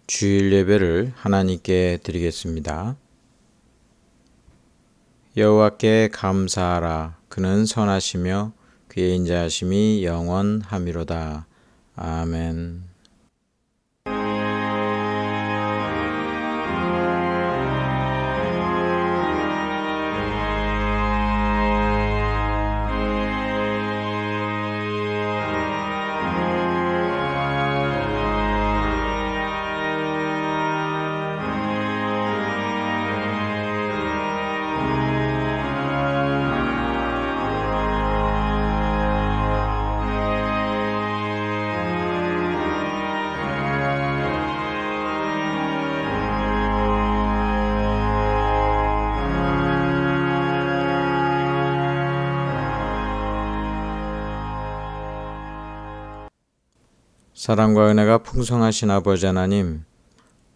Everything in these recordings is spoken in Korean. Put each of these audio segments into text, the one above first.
주일 예배를 하나님께 드리겠습니다. 여호와께 감사하라. 그는 선하시며 그의 인자하심이 영원하미로다. 아멘. 사랑과 은혜가 풍성하신 아버지 하나님,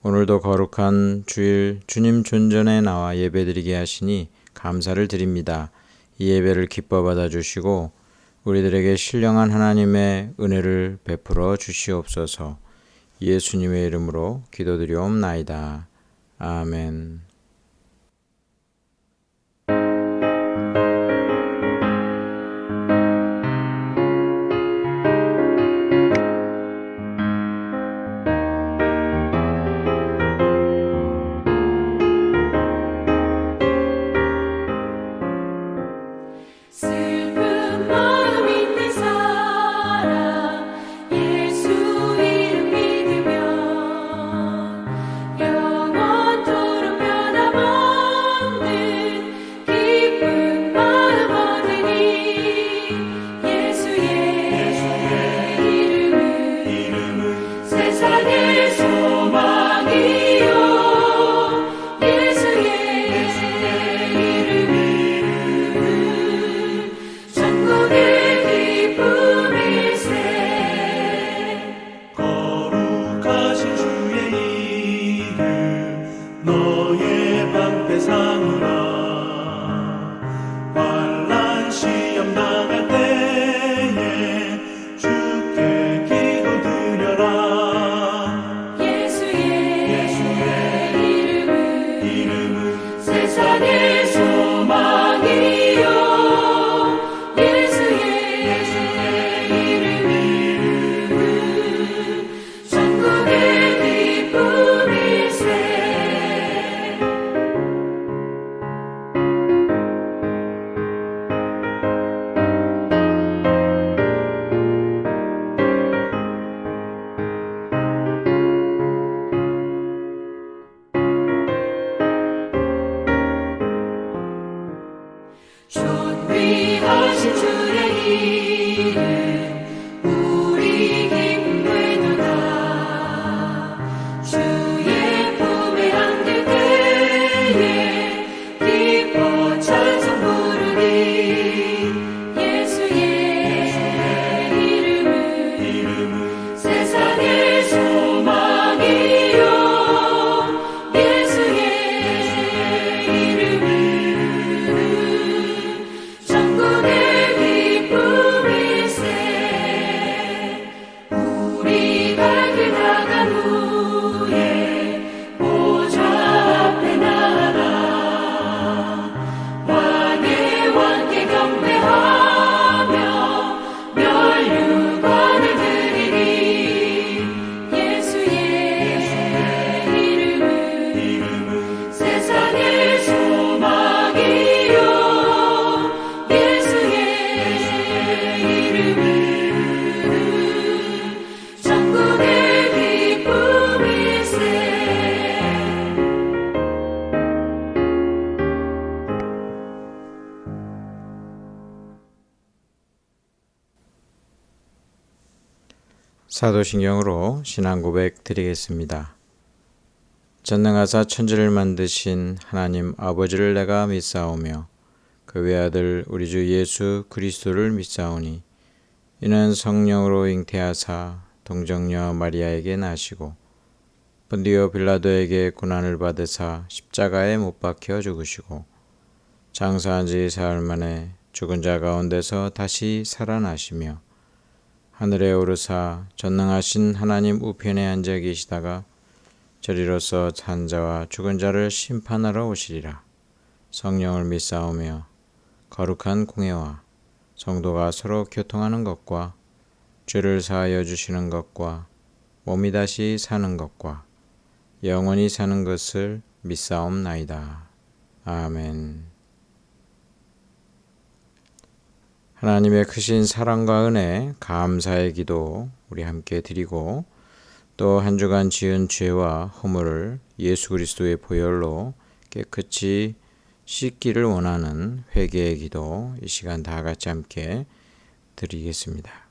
오늘도 거룩한 주일 주님 존전에 나와 예배드리게 하시니 감사를 드립니다. 이 예배를 기뻐 받아주시고 우리들에게 신령한 하나님의 은혜를 베풀어 주시옵소서. 예수님의 이름으로 기도드리옵나이다. 아멘. 존귀하신 주의 이름 우리 기쁨 되도다. 주의 품에 안길 때에 기뻐 찬송 부르리. 예수의 이름은 세상의 소망이요. 예수의 이름은 사도신경으로 신앙 고백 드리겠습니다. 전능하사 천지를 만드신 하나님 아버지를 내가 믿사오며 그 외아들 우리 주 예수 그리스도를 믿사오니 이는 성령으로 잉태하사 동정녀 마리아에게 나시고 본디오 빌라도에게 고난을 받으사 십자가에 못 박혀 죽으시고 장사한 지 사흘 만에 죽은 자 가운데서 다시 살아나시며 하늘에 오르사 전능하신 하나님 우편에 앉아 계시다가 저리로서 산 자와 죽은 자를 심판하러 오시리라. 성령을 믿사오며 거룩한 공회와 성도가 서로 교통하는 것과 죄를 사하여 주시는 것과 몸이 다시 사는 것과 영원히 사는 것을 믿사옵나이다. 아멘. 하나님의 크신 사랑과 은혜, 감사의 기도 우리 함께 드리고 또 한 주간 지은 죄와 허물을 예수 그리스도의 보혈로 깨끗이 씻기를 원하는 회개의 기도 이 시간 다 같이 함께 드리겠습니다.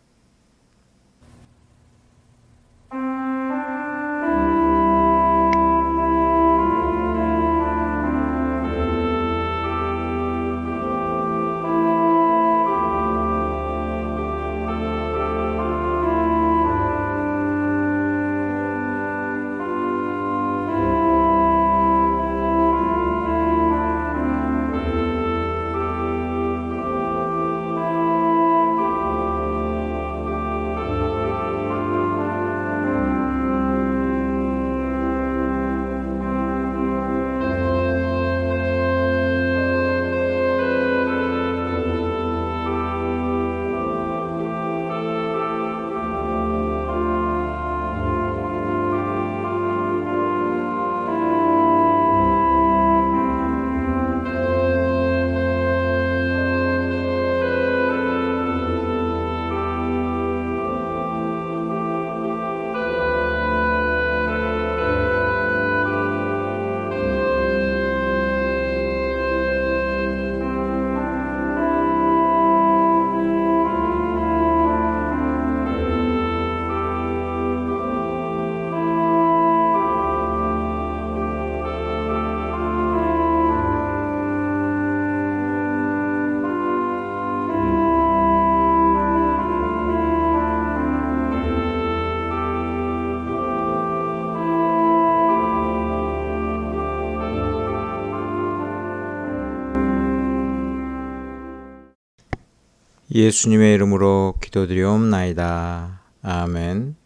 예수님의 이름으로 기도드리옵나이다. 아멘.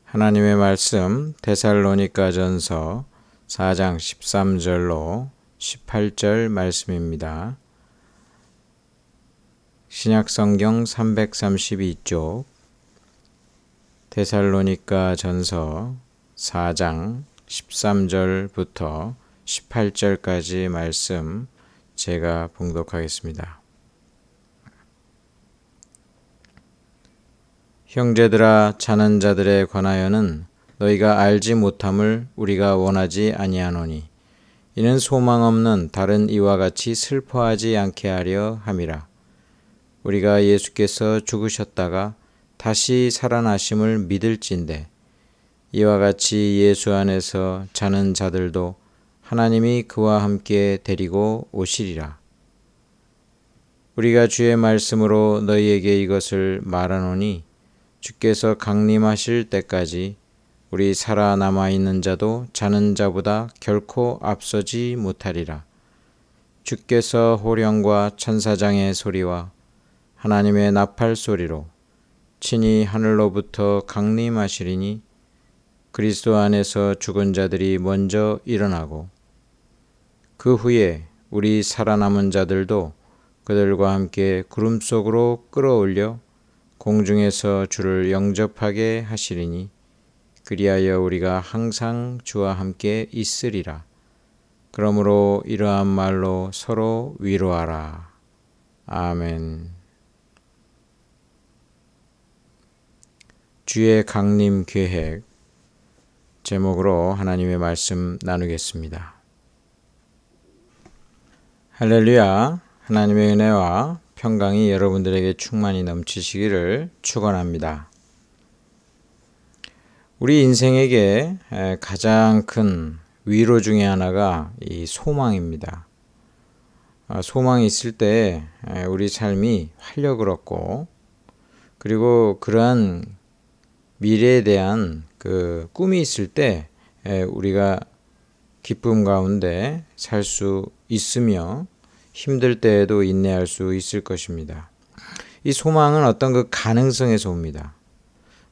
하나님의 말씀 데살로니가전서 4장 13절로 18절 말씀입니다. 신약성경 332쪽 데살로니가전서 4장 13절부터 18절까지 말씀 제가 봉독하겠습니다. 형제들아, 자는 자들에 관하여는 너희가 알지 못함을 우리가 원하지 아니하노니 이는 소망 없는 다른 이와 같이 슬퍼하지 않게 하려 함이라. 우리가 예수께서 죽으셨다가 다시 살아나심을 믿을진대 이와 같이 예수 안에서 자는 자들도 하나님이 그와 함께 데리고 오시리라. 우리가 주의 말씀으로 너희에게 이것을 말하노니 주께서 강림하실 때까지 우리 살아남아 있는 자도 자는 자보다 결코 앞서지 못하리라. 주께서 호령과 천사장의 소리와 하나님의 나팔 소리로 친히 하늘로부터 강림하시리니 그리스도 안에서 죽은 자들이 먼저 일어나고 그 후에 우리 살아남은 자들도 그들과 함께 구름 속으로 끌어올려 공중에서 주를 영접하게 하시리니 그리하여 우리가 항상 주와 함께 있으리라. 그러므로 이러한 말로 서로 위로하라. 아멘. 주의 강림 계획 제목으로 하나님의 말씀 나누겠습니다. 할렐루야. 하나님의 은혜와 평강이 여러분들에게 충만히 넘치시기를 축원합니다. 우리 인생에게 가장 큰 위로 중에 하나가 이 소망입니다. 소망이 있을 때 우리 삶이 활력을 얻고 그리고 그러한 미래에 대한 그 꿈이 있을 때 우리가 기쁨 가운데 살 수 있으며 힘들 때에도 인내할 수 있을 것입니다. 이 소망은 어떤 그 가능성에서 옵니다.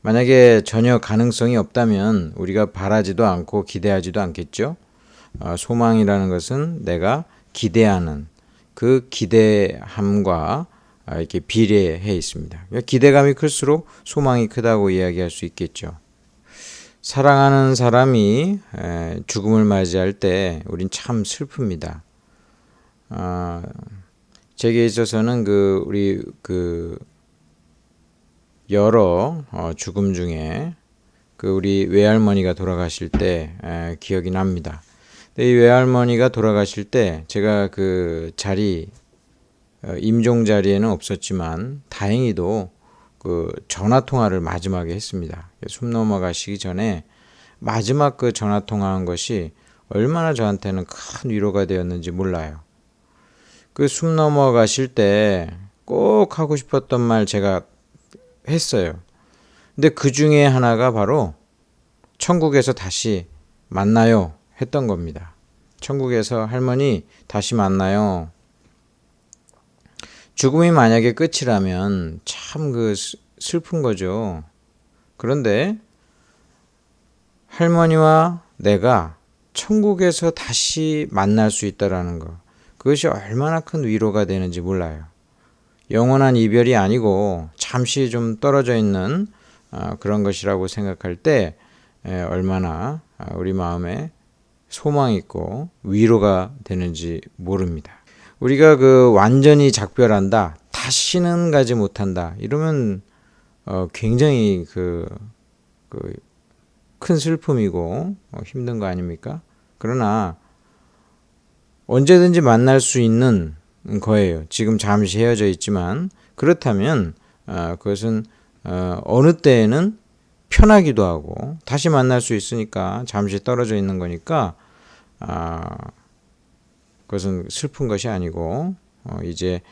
만약에 전혀 가능성이 없다면 우리가 바라지도 않고 기대하지도 않겠죠. 소망이라는 것은 내가 기대하는 그 기대함과 이렇게 비례해 있습니다. 기대감이 클수록 소망이 크다고 이야기할 수 있겠죠. 사랑하는 사람이 죽음을 맞이할 때 우린 참 슬픕니다. 제게 있어서는 우리 여러 죽음 중에 우리 외할머니가 돌아가실 때 기억이 납니다. 근데 이 외할머니가 돌아가실 때 제가 그 자리 임종 자리에는 없었지만 다행히도 전화 통화를 마지막에 했습니다. 숨 넘어가시기 전에 마지막 전화 통화한 것이 얼마나 저한테는 큰 위로가 되었는지 몰라요. 숨 넘어가실 때 꼭 하고 싶었던 말 제가 했어요. 근데 그 중에 하나가 바로 천국에서 다시 만나요 했던 겁니다. 천국에서 할머니 다시 만나요. 죽음이 만약에 끝이라면 참 슬픈 거죠. 그런데 할머니와 내가 천국에서 다시 만날 수 있다라는 것, 그것이 얼마나 큰 위로가 되는지 몰라요. 영원한 이별이 아니고 잠시 좀 떨어져 있는 그런 것이라고 생각할 때 얼마나 우리 마음에 소망이 있고 위로가 되는지 모릅니다. 우리가 완전히 작별한다, 다시는 가지 못한다 이러면 굉장히 큰 슬픔이고 힘든 거 아닙니까? 그러나 언제든지 만날 수 있는 거예요. 지금 잠시 헤어져 있지만 그렇다면 그것은 어느 때에는 편하기도 하고 다시 만날 수 있으니까 잠시 떨어져 있는 거니까 그것은 슬픈 것이 아니고 이제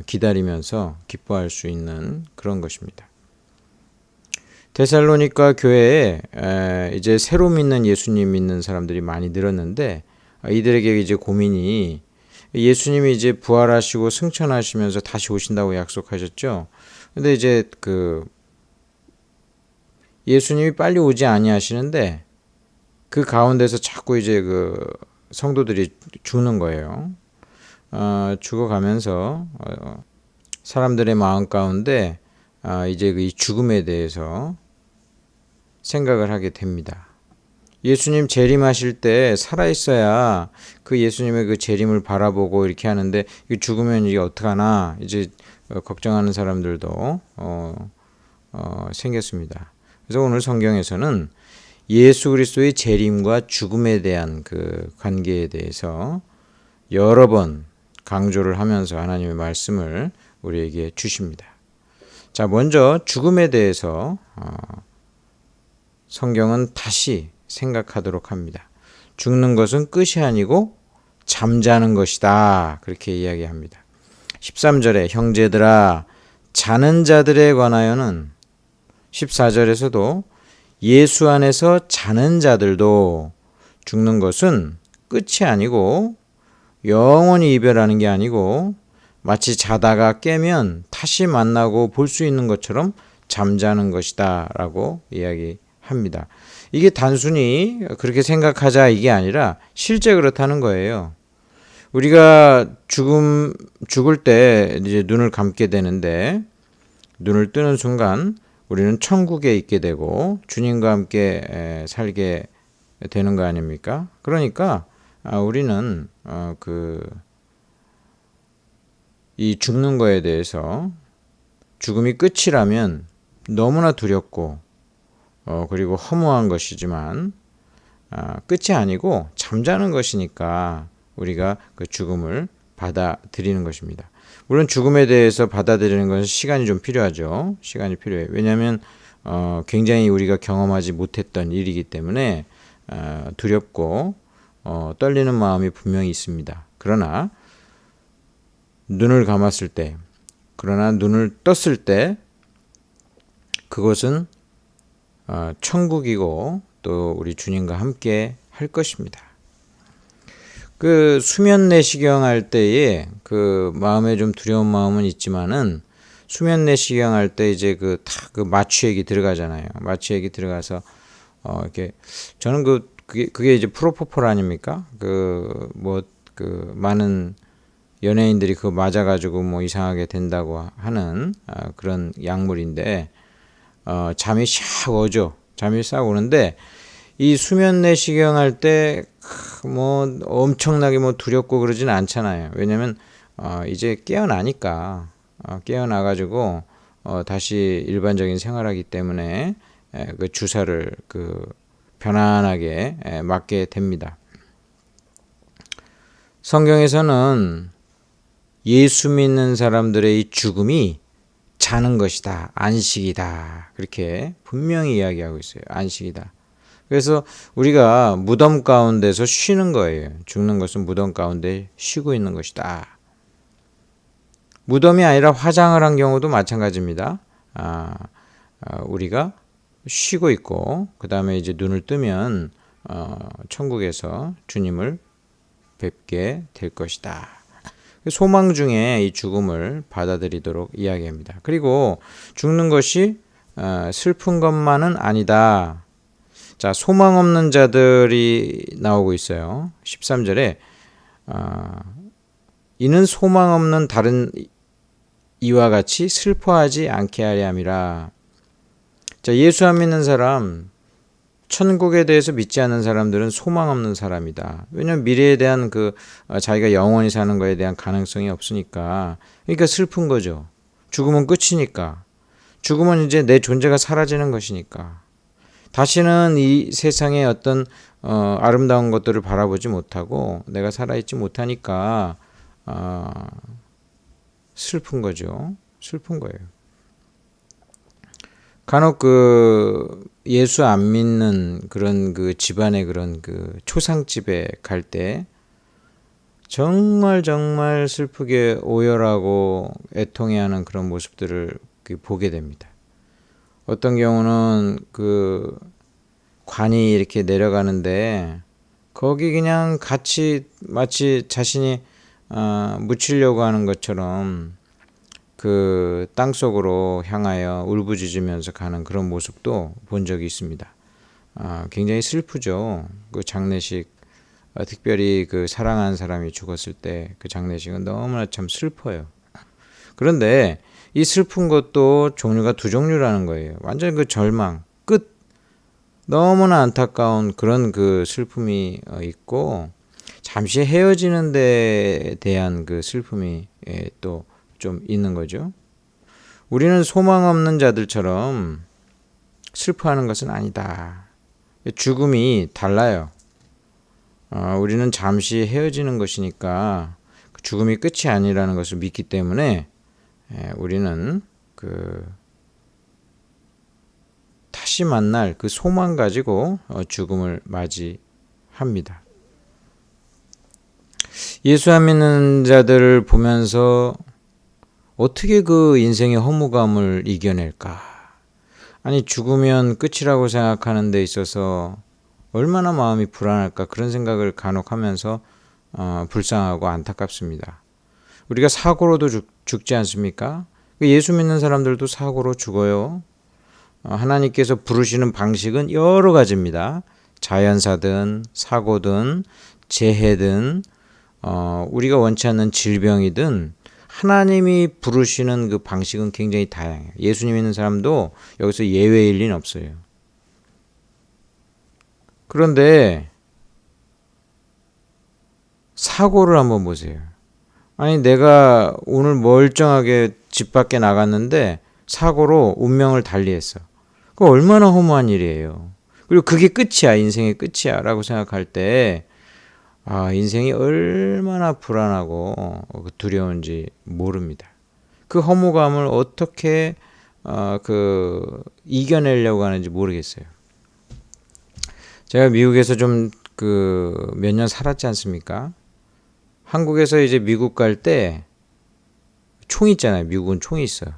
기다리면서 기뻐할 수 있는 그런 것입니다. 데살로니가 교회에 이제 새로 믿는 예수님 믿는 사람들이 많이 늘었는데 이들에게 이제 고민이 예수님이 이제 부활하시고 승천하시면서 다시 오신다고 약속하셨죠. 근데 이제 예수님이 빨리 오지 아니하시는데 그 가운데서 자꾸 이제 성도들이 죽는 거예요. 죽어가면서 사람들의 마음 가운데 이제 이 죽음에 대해서 생각을 하게 됩니다. 예수님 재림하실 때 살아있어야 예수님의 재림을 바라보고 이렇게 하는데 죽으면 이게 어떡하나 이제 걱정하는 사람들도 생겼습니다. 그래서 오늘 성경에서는 예수 그리스도의 재림과 죽음에 대한 관계에 대해서 여러 번 강조를 하면서 하나님의 말씀을 우리에게 주십니다. 자, 먼저 죽음에 대해서 성경은 다시 생각하도록 합니다. 죽는 것은 끝이 아니고 잠자는 것이다. 그렇게 이야기합니다. 13절에 형제들아 자는 자들에 관하여는 14절에서도 예수 안에서 자는 자들도 죽는 것은 끝이 아니고 영원히 이별하는 게 아니고 마치 자다가 깨면 다시 만나고 볼 수 있는 것처럼 잠자는 것이다 라고 이야기합니다. 이게 단순히 그렇게 생각하자 이게 아니라 실제 그렇다는 거예요. 우리가 죽을 때 이제 눈을 감게 되는데 눈을 뜨는 순간 우리는 천국에 있게 되고 주님과 함께 살게 되는 거 아닙니까? 그러니까 우리는 이 죽는 거에 대해서 죽음이 끝이라면 너무나 두렵고 그리고 허무한 것이지만 끝이 아니고 잠자는 것이니까 우리가 죽음을 받아들이는 것입니다. 물론 죽음에 대해서 받아들이는 것은 시간이 좀 필요하죠. 시간이 필요해요. 왜냐하면 굉장히 우리가 경험하지 못했던 일이기 때문에 두렵고 떨리는 마음이 분명히 있습니다. 그러나 눈을 감았을 때, 그러나 눈을 떴을 때 그것은 천국이고 또 우리 주님과 함께 할 것입니다. 수면 내시경 할 때에 마음에 좀 두려운 마음은 있지만은 수면 내시경 할 때 이제 그 마취액이 들어가잖아요. 마취액이 들어가서 이렇게 저는 그게 이제 프로포폴 아닙니까? 많은 연예인들이 그거 맞아가지고 뭐 이상하게 된다고 하는 그런 약물인데 잠이 샥 오죠. 잠이 싹 오는데 이 수면 내시경 할 때 뭐 엄청나게 뭐 두렵고 그러진 않잖아요. 왜냐면 이제 깨어나니까 깨어나가지고 다시 일반적인 생활하기 때문에 그 주사를 편안하게 맞게 됩니다. 성경에서는 예수 믿는 사람들의 이 죽음이 자는 것이다, 안식이다, 그렇게 분명히 이야기하고 있어요. 안식이다. 그래서 우리가 무덤 가운데서 쉬는 거예요. 죽는 것은 무덤 가운데 쉬고 있는 것이다. 무덤이 아니라 화장을 한 경우도 마찬가지입니다. 우리가 쉬고 있고 그 다음에 이제 눈을 뜨면 천국에서 주님을 뵙게 될 것이다. 소망 중에 이 죽음을 받아들이도록 이야기합니다. 그리고 죽는 것이 슬픈 것만은 아니다. 자, 소망 없는 자들이 나오고 있어요. 13절에 이는 소망 없는 다른 이와 같이 슬퍼하지 않게 하려 함이라. 자, 예수 안 믿는 사람, 천국에 대해서 믿지 않는 사람들은 소망 없는 사람이다. 왜냐하면 미래에 대한 자기가 영원히 사는 거에 대한 가능성이 없으니까. 그러니까 슬픈 거죠. 죽으면 끝이니까. 죽으면 이제 내 존재가 사라지는 것이니까. 다시는 이 세상의 어떤 아름다운 것들을 바라보지 못하고 내가 살아있지 못하니까 슬픈 거죠. 슬픈 거예요. 간혹 예수 안 믿는 그런 집안의 그런 초상집에 갈 때 정말 슬프게 오열하고 애통해하는 그런 모습들을 보게 됩니다. 어떤 경우는 관이 이렇게 내려가는데 거기 그냥 같이 마치 자신이 묻히려고 하는 것처럼 땅 속으로 향하여 울부짖으면서 가는 그런 모습도 본 적이 있습니다. 굉장히 슬프죠. 장례식, 특별히 사랑하는 사람이 죽었을 때 그 장례식은 너무나 참 슬퍼요. 그런데 이 슬픈 것도 종류가 두 종류라는 거예요. 완전 절망, 끝. 너무나 안타까운 그런 슬픔이 있고 잠시 헤어지는 데 대한 슬픔이 또 좀 있는 거죠. 우리는 소망 없는 자들처럼 슬퍼하는 것은 아니다. 죽음이 달라요. 우리는 잠시 헤어지는 것이니까 죽음이 끝이 아니라는 것을 믿기 때문에 우리는 다시 만날 소망 가지고 죽음을 맞이합니다. 예수 안 믿는 자들을 보면서 어떻게 인생의 허무감을 이겨낼까? 아니, 죽으면 끝이라고 생각하는 데 있어서 얼마나 마음이 불안할까? 그런 생각을 간혹 하면서 불쌍하고 안타깝습니다. 우리가 사고로도 죽지 않습니까? 예수 믿는 사람들도 사고로 죽어요. 하나님께서 부르시는 방식은 여러 가지입니다. 자연사든 사고든 재해든 우리가 원치 않는 질병이든 하나님이 부르시는 방식은 굉장히 다양해요. 예수님 믿는 사람도 여기서 예외일 리는 없어요. 그런데 사고를 한번 보세요. 아니, 내가 오늘 멀쩡하게 집 밖에 나갔는데 사고로 운명을 달리했어. 그거 얼마나 허무한 일이에요. 그리고 그게 끝이야, 인생의 끝이야 라고 생각할 때 인생이 얼마나 불안하고 두려운지 모릅니다. 그 허무감을 어떻게 이겨내려고 하는지 모르겠어요. 제가 미국에서 좀 몇 년 살았지 않습니까? 한국에서 이제 미국 갈 때 총 있잖아요. 미국은 총이 있어요.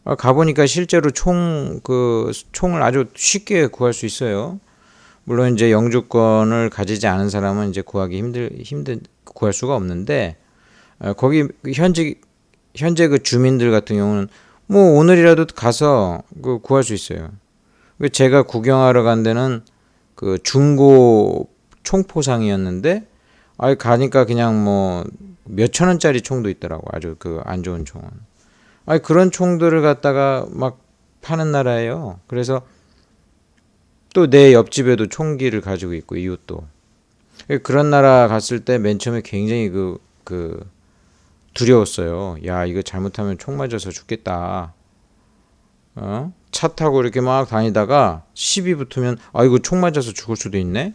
가보니까 실제로 총을 아주 쉽게 구할 수 있어요. 물론 이제 영주권을 가지지 않은 사람은 이제 구하기 구할 수가 없는데 거기 현재 그 주민들 같은 경우는 뭐 오늘이라도 가서 그 구할 수 있어요. 제가 구경하러 간 데는 그 중고 총포상이었는데 가니까 그냥 뭐 몇천 원짜리 총도 있더라고. 아주 그 안 좋은 총은. 그런 총들을 갖다가 막 파는 나라예요. 그래서 또 내 옆집에도 총기를 가지고 있고 이웃도. 그런 나라 갔을 때 맨 처음에 굉장히 그 두려웠어요. 야, 이거 잘못하면 총 맞아서 죽겠다. 차 타고 이렇게 막 다니다가 시비 붙으면 이거 총 맞아서 죽을 수도 있네.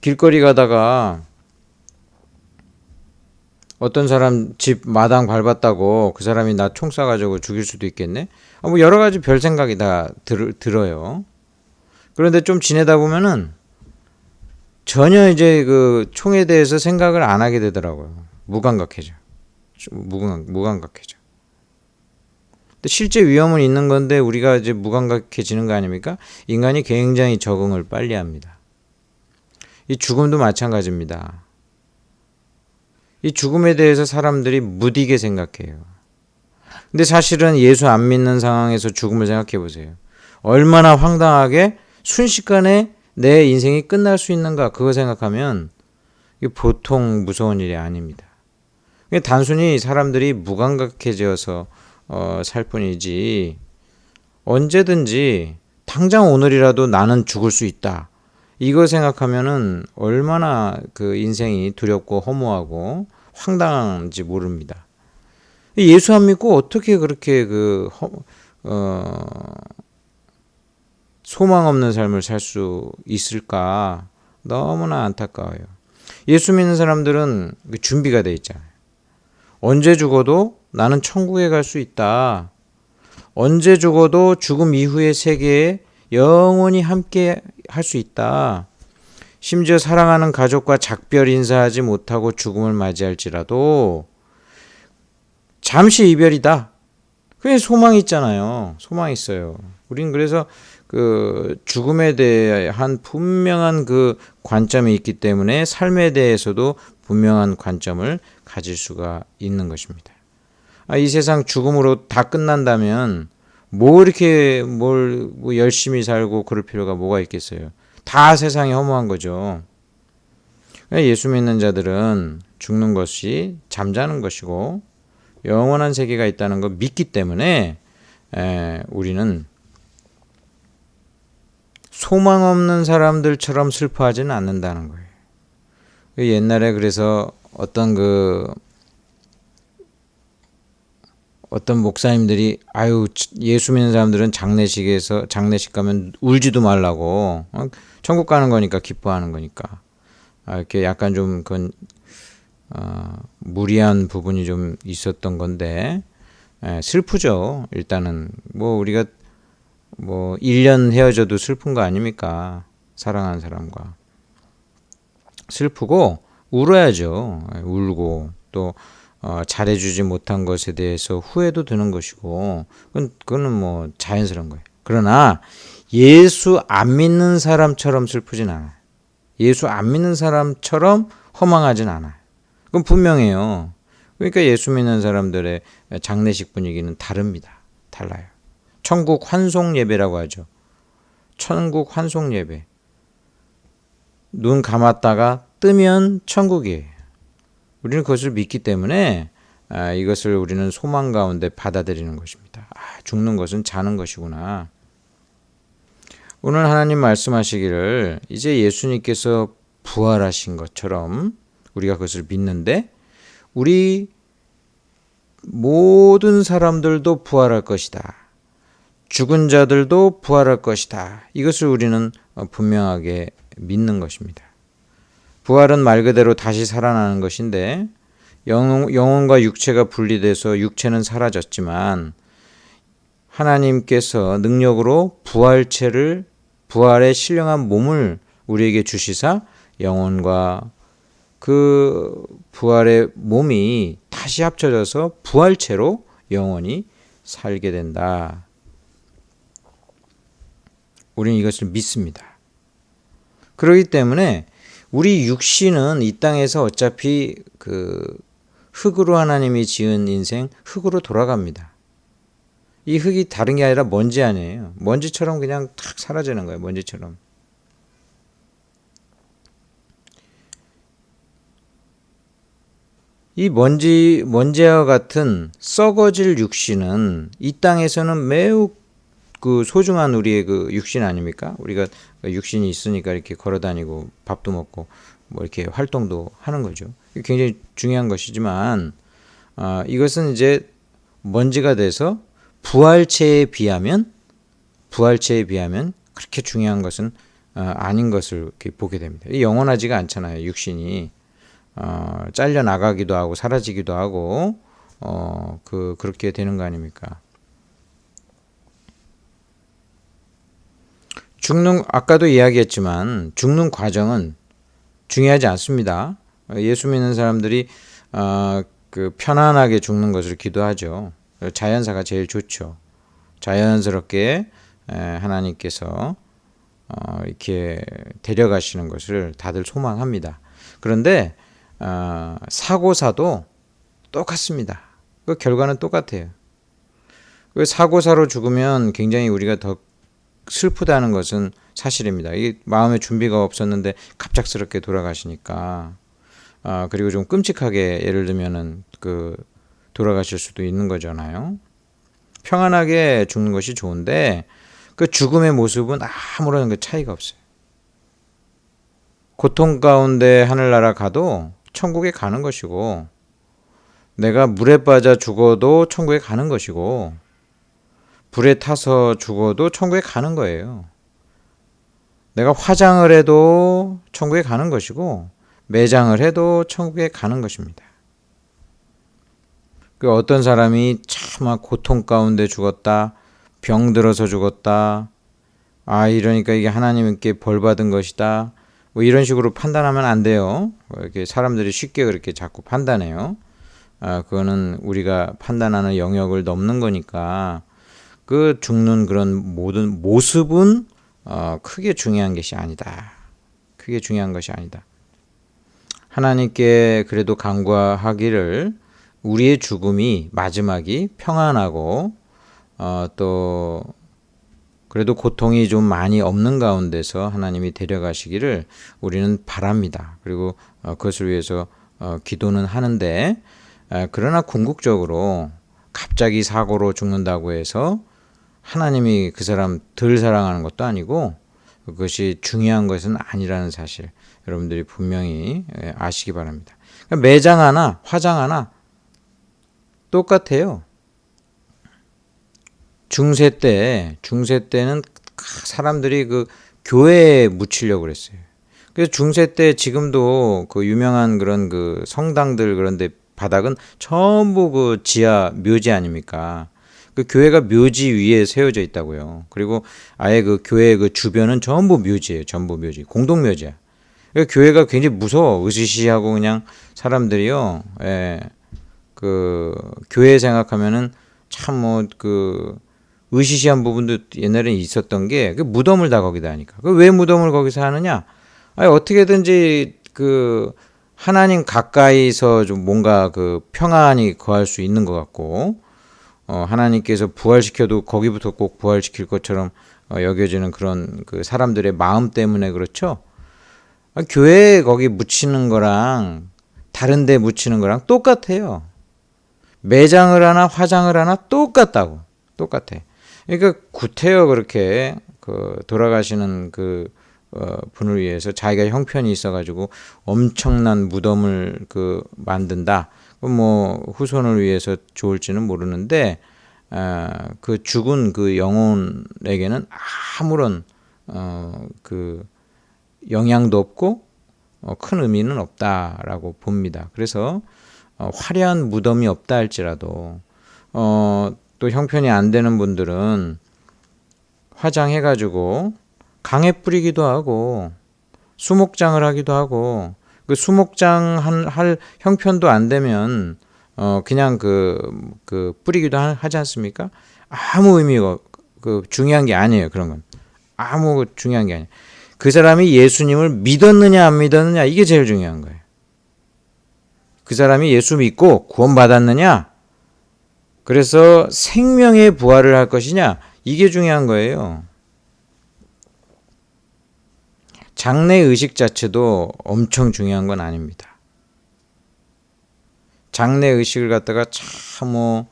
길거리 가다가 어떤 사람 집 마당 밟았다고 그 사람이 나 총 쏴가지고 죽일 수도 있겠네. 뭐 여러 가지 별 생각이 다 들어요. 그런데 좀 지내다 보면은 전혀 이제 그 총에 대해서 생각을 안 하게 되더라고요. 무감각해져. 무감각해져. 근데 실제 위험은 있는 건데 우리가 이제 무감각해지는 거 아닙니까? 인간이 굉장히 적응을 빨리 합니다. 이 죽음도 마찬가지입니다. 이 죽음에 대해서 사람들이 무디게 생각해요. 근데 사실은 예수 안 믿는 상황에서 죽음을 생각해 보세요. 얼마나 황당하게 순식간에 내 인생이 끝날 수 있는가 그거 생각하면 이게 보통 무서운 일이 아닙니다. 단순히 사람들이 무감각해져서 살 뿐이지 언제든지 당장 오늘이라도 나는 죽을 수 있다. 이거 생각하면은 얼마나 그 인생이 두렵고 허무하고 황당한지 모릅니다. 예수 안 믿고 어떻게 그렇게 소망 없는 삶을 살 수 있을까? 너무나 안타까워요. 예수 믿는 사람들은 준비가 돼 있잖아요. 언제 죽어도 나는 천국에 갈 수 있다. 언제 죽어도 죽음 이후의 세계에 영원히 함께 할 수 있다. 심지어 사랑하는 가족과 작별 인사하지 못하고 죽음을 맞이할지라도 잠시 이별이다. 그게 소망이 있잖아요. 소망이 있어요. 우린 그래서 그 죽음에 대한 분명한 그 관점이 있기 때문에 삶에 대해서도 분명한 관점을 가질 수가 있는 것입니다. 이 세상 죽음으로 다 끝난다면 뭐 이렇게 뭐 열심히 살고 그럴 필요가 뭐가 있겠어요. 다 세상이 허무한 거죠. 예수 믿는 자들은 죽는 것이 잠자는 것이고 영원한 세계가 있다는 걸 믿기 때문에 우리는 소망 없는 사람들처럼 슬퍼하지는 않는다는 거예요. 옛날에 그래서 어떤 목사님들이 예수 믿는 사람들은 장례식 가면 울지도 말라고 천국 가는 거니까 기뻐하는 거니까 이렇게 약간 좀 그건 무리한 부분이 좀 있었던 건데 슬프죠. 일단은 뭐 우리가 뭐 1년 헤어져도 슬픈 거 아닙니까? 사랑하는 사람과 슬프고 울어야죠. 울고 또 잘해주지 못한 것에 대해서 후회도 드는 것이고 그거는 뭐 자연스러운 거예요. 그러나 예수 안 믿는 사람처럼 슬프진 않아요. 예수 안 믿는 사람처럼 허망하진 않아요. 그건 분명해요. 그러니까 예수 믿는 사람들의 장례식 분위기는 다릅니다. 달라요. 천국 환송 예배라고 하죠. 천국 환송 예배. 눈 감았다가 뜨면 천국이에요. 우리는 그것을 믿기 때문에 이것을 우리는 소망 가운데 받아들이는 것입니다. 죽는 것은 자는 것이구나. 오늘 하나님 말씀하시기를 이제 예수님께서 부활하신 것처럼 우리가 그것을 믿는데 우리 모든 사람들도 부활할 것이다. 죽은 자들도 부활할 것이다. 이것을 우리는 분명하게 믿는 것입니다. 부활은 말 그대로 다시 살아나는 것인데 영혼과 육체가 분리돼서 육체는 사라졌지만 하나님께서 능력으로 부활의 신령한 몸을 우리에게 주시사 영혼과 그 부활의 몸이 다시 합쳐져서 부활체로 영원히 살게 된다. 우리는 이것을 믿습니다. 그렇기 때문에 우리 육신은 이 땅에서 어차피 흙으로 하나님이 지은 인생, 흙으로 돌아갑니다. 이 흙이 다른 게 아니라 먼지 아니에요. 먼지처럼 그냥 탁 사라지는 거예요. 먼지처럼. 이 먼지와 같은 썩어질 육신은 이 땅에서는 매우 그 소중한 우리의 그 육신 아닙니까? 우리가 육신이 있으니까 이렇게 걸어 다니고 밥도 먹고 뭐 이렇게 활동도 하는 거죠. 굉장히 중요한 것이지만, 이것은 이제 먼지가 돼서 부활체에 비하면 그렇게 중요한 것은 아닌 것을 이렇게 보게 됩니다. 영원하지가 않잖아요. 육신이 잘려 나가기도 하고 사라지기도 하고 그렇게 되는 거 아닙니까? 아까도 이야기했지만 죽는 과정은 중요하지 않습니다. 예수 믿는 사람들이 그 편안하게 죽는 것을 기도하죠. 자연사가 제일 좋죠. 자연스럽게 하나님께서 이렇게 데려가시는 것을 다들 소망합니다. 그런데 사고사도 똑같습니다. 그 결과는 똑같아요. 그 사고사로 죽으면 굉장히 우리가 더 슬프다는 것은 사실입니다. 이 마음의 준비가 없었는데 갑작스럽게 돌아가시니까 그리고 좀 끔찍하게 예를 들면은 그 돌아가실 수도 있는 거잖아요. 평안하게 죽는 것이 좋은데 그 죽음의 모습은 아무런 그 차이가 없어요. 고통 가운데 하늘나라 가도 천국에 가는 것이고, 내가 물에 빠져 죽어도 천국에 가는 것이고, 불에 타서 죽어도 천국에 가는 거예요. 내가 화장을 해도 천국에 가는 것이고, 매장을 해도 천국에 가는 것입니다. 그 어떤 사람이 참 고통 가운데 죽었다, 병들어서 죽었다, 이러니까 이게 하나님께 벌 받은 것이다, 뭐 이런 식으로 판단하면 안 돼요. 이렇게 사람들이 쉽게 그렇게 자꾸 판단해요. 그거는 우리가 판단하는 영역을 넘는 거니까 그 죽는 그런 모든 모습은 크게 중요한 것이 아니다. 크게 중요한 것이 아니다. 하나님께 그래도 간구하기를 우리의 죽음이 마지막이 평안하고 또 그래도 고통이 좀 많이 없는 가운데서 하나님이 데려가시기를 우리는 바랍니다. 그리고 그것을 위해서 기도는 하는데, 그러나 궁극적으로 갑자기 사고로 죽는다고 해서 하나님이 그 사람 덜 사랑하는 것도 아니고 그것이 중요한 것은 아니라는 사실 여러분들이 분명히 아시기 바랍니다. 그러니까 매장 하나, 화장 하나 똑같아요. 중세 때는 사람들이 그 교회에 묻히려고 그랬어요. 그래서 중세 때 지금도 그 유명한 그런 그 성당들 그런데 바닥은 전부 그 지하 묘지 아닙니까? 그 교회가 묘지 위에 세워져 있다고요. 그리고 아예 그 교회 그 주변은 전부 묘지예요. 전부 묘지. 공동 묘지야. 그러니까 교회가 굉장히 무서워. 으시시하고 그냥 사람들이요. 그 교회 생각하면은 참 으시시한 부분도 옛날에 있었던 게 그 무덤을 다 거기다 하니까. 그 왜 무덤을 거기서 하느냐? 어떻게든지 그 하나님 가까이서 좀 뭔가 그 평안히 거할 수 있는 것 같고, 하나님께서 부활시켜도 거기부터 꼭 부활시킬 것처럼 여겨지는 그런 그 사람들의 마음 때문에 그렇죠. 교회에 거기 묻히는 거랑 다른 데 묻히는 거랑 똑같아요. 매장을 하나 화장을 하나 똑같다고. 똑같아. 그러니까 구태여 그렇게 그 돌아가시는 그 분을 위해서 자기가 형편이 있어가지고 엄청난 무덤을 그 만든다. 뭐 후손을 위해서 좋을지는 모르는데 그 죽은 그 영혼에게는 아무런 그 영향도 없고 큰 의미는 없다라고 봅니다. 그래서 화려한 무덤이 없다 할지라도 또 형편이 안 되는 분들은 화장해가지고 강에 뿌리기도 하고 수목장을 하기도 하고, 그 수목장 할 형편도 안 되면 그냥 그 뿌리기도 하지 않습니까? 아무 의미가 중요한 게 아니에요. 그런 건 아무 중요한 게 아니에요. 그 사람이 예수님을 믿었느냐 안 믿었느냐 이게 제일 중요한 거예요. 그 사람이 예수 믿고 구원받았느냐? 그래서 생명의 부활을 할 것이냐? 이게 중요한 거예요. 장래 의식 자체도 엄청 중요한 건 아닙니다. 장래 의식을 갖다가 참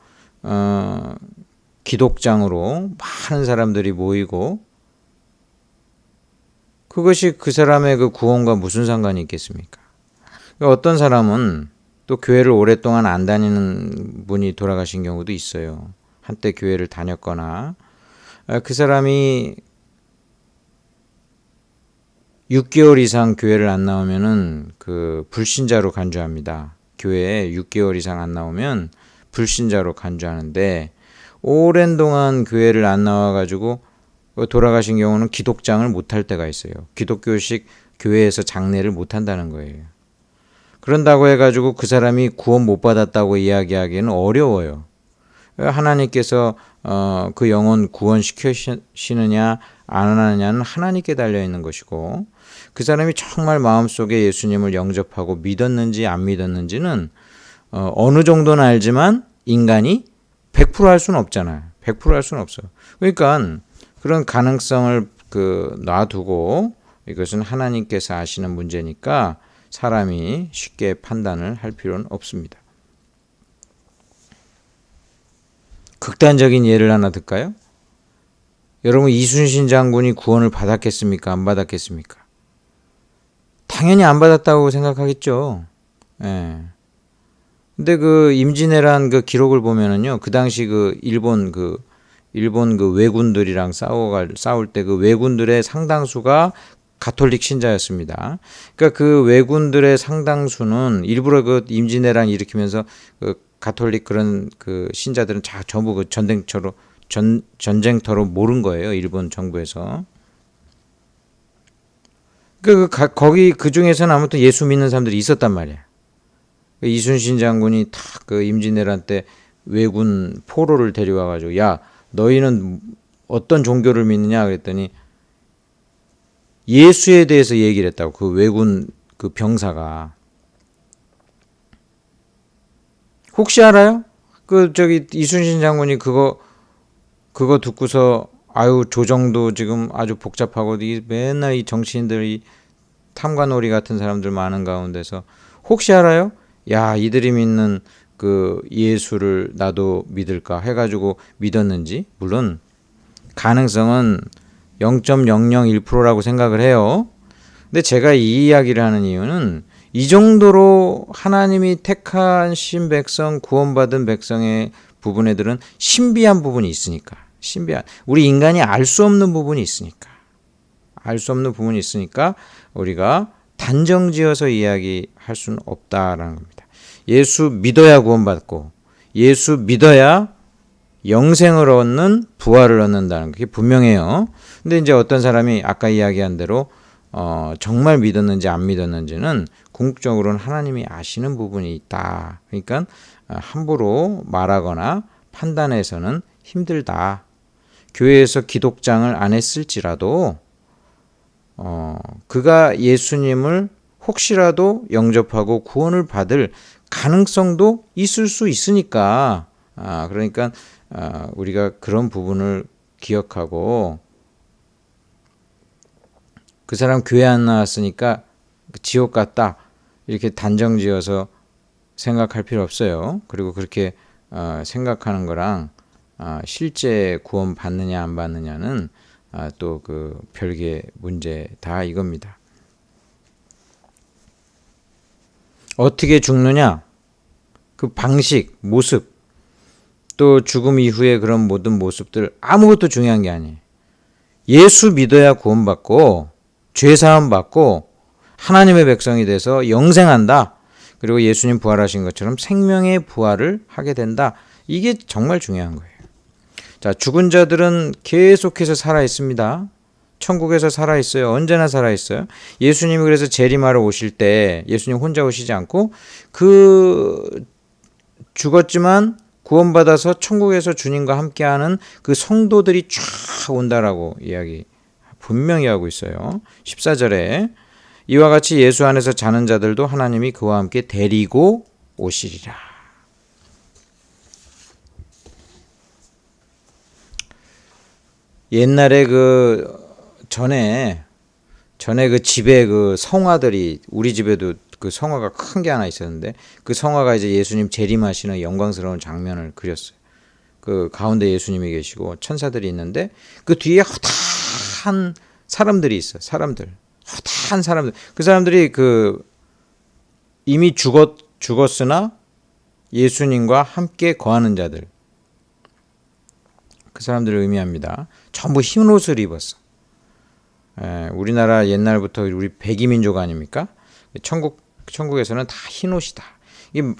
기독장으로 많은 사람들이 모이고 그것이 그 사람의 그 구원과 무슨 상관이 있겠습니까? 어떤 사람은 또 교회를 오랫동안 안 다니는 분이 돌아가신 경우도 있어요. 한때 교회를 다녔거나 그 사람이 6개월 이상 교회를 안 나오면은 그 불신자로 간주합니다. 교회에 6개월 이상 안 나오면 불신자로 간주하는데 오랜 동안 교회를 안 나와가지고 돌아가신 경우는 기독장을 못할 때가 있어요. 기독교식 교회에서 장례를 못한다는 거예요. 그런다고 해가지고 그 사람이 구원 못 받았다고 이야기하기는 어려워요. 하나님께서 그 영혼 구원시키시느냐 안 하느냐는 하나님께 달려있는 것이고 그 사람이 정말 마음속에 예수님을 영접하고 믿었는지 안 믿었는지는 어느 정도는 알지만 인간이 100%할 수는 없잖아요. 100%할 수는 없어요. 그러니까 그런 가능성을 놔두고 이것은 하나님께서 아시는 문제니까 사람이 쉽게 판단을 할 필요는 없습니다. 극단적인 예를 하나 들까요? 여러분 이순신 장군이 구원을 받았겠습니까? 안 받았겠습니까? 당연히 안 받았다고 생각하겠죠. 예. 근데 그 임진왜란 그 기록을 보면은요, 그 당시 일본 왜군들이랑 싸울 때 그 왜군들의 상당수가 가톨릭 신자였습니다. 그러니까 그 왜군들의 상당수는 일부러 그 임진왜란 일으키면서 그 가톨릭 그런 그 신자들은 전부 그 전쟁터로 모른 거예요. 일본 정부에서. 거기 그 중에서는 아무튼 예수 믿는 사람들이 있었단 말이야. 이순신 장군이 탁 그 임진왜란 때 왜군 포로를 데려와가지고 야 너희는 어떤 종교를 믿느냐 그랬더니 예수에 대해서 얘기를 했다고 그 왜군 그 병사가. 혹시 알아요? 이순신 장군이 그거 듣고서 아유 조정도 지금 아주 복잡하고 맨날 이 정치인들이 탐관오리 같은 사람들 많은 가운데서 혹시 알아요? 야 이들이 믿는 그 예수를 나도 믿을까 해가지고 믿었는지 물론 가능성은 0.001%라고 생각을 해요. 근데 제가 이 이야기를 하는 이유는 이 정도로 하나님이 택하신 백성, 구원받은 백성의 부분에들은 신비한 부분이 있으니까. 우리 인간이 알 수 없는 부분이 있으니까. 우리가 단정지어서 이야기할 수는 없다라는 겁니다. 예수 믿어야 구원받고 예수 믿어야 영생을 얻는 부활을 얻는다는 게 분명해요. 근데 이제 어떤 사람이 아까 이야기한 대로 정말 믿었는지 안 믿었는지는 궁극적으로는 하나님이 아시는 부분이 있다. 그러니까 함부로 말하거나 판단해서는 힘들다. 교회에서 기독장을 안 했을지라도 그가 예수님을 혹시라도 영접하고 구원을 받을 가능성도 있을 수 있으니까 그러니까 우리가 그런 부분을 기억하고 그 사람 교회 안 나왔으니까 지옥 갔다 이렇게 단정지어서 생각할 필요 없어요. 그리고 그렇게 생각하는 거랑 실제 구원 받느냐 안 받느냐는 또 그 별개 문제다 이겁니다. 어떻게 죽느냐? 그 방식, 모습, 또 죽음 이후의 그런 모든 모습들 아무것도 중요한 게 아니에요. 예수 믿어야 구원받고 죄사함 받고 하나님의 백성이 돼서 영생한다. 그리고 예수님 부활하신 것처럼 생명의 부활을 하게 된다. 이게 정말 중요한 거예요. 자, 죽은 자들은 계속해서 살아 있습니다. 천국에서 살아 있어요. 언제나 살아 있어요. 예수님이 그래서 재림하러 오실 때 예수님 혼자 오시지 않고 죽었지만 구원받아서 천국에서 주님과 함께하는 그 성도들이 쫙 온다라고 이야기 분명히 하고 있어요. 14절에 이와 같이 예수 안에서 자는 자들도 하나님이 그와 함께 데리고 오시리라. 옛날에 전에 그 집에 그 성화들이, 우리 집에도 그 성화가 큰 게 하나 있었는데, 그 성화가 이제 예수님 재림하시는 영광스러운 장면을 그렸어요. 그 가운데 예수님이 계시고 천사들이 있는데, 그 뒤에 허다한 사람들이 있어요. 허다한 사람들. 그 사람들이 이미 죽었으나 예수님과 함께 거하는 자들. 그 사람들을 의미합니다. 전부 흰 옷을 입었어. 우리나라 옛날부터 우리 백이민족 아닙니까? 천국에서는 다 흰 옷이다.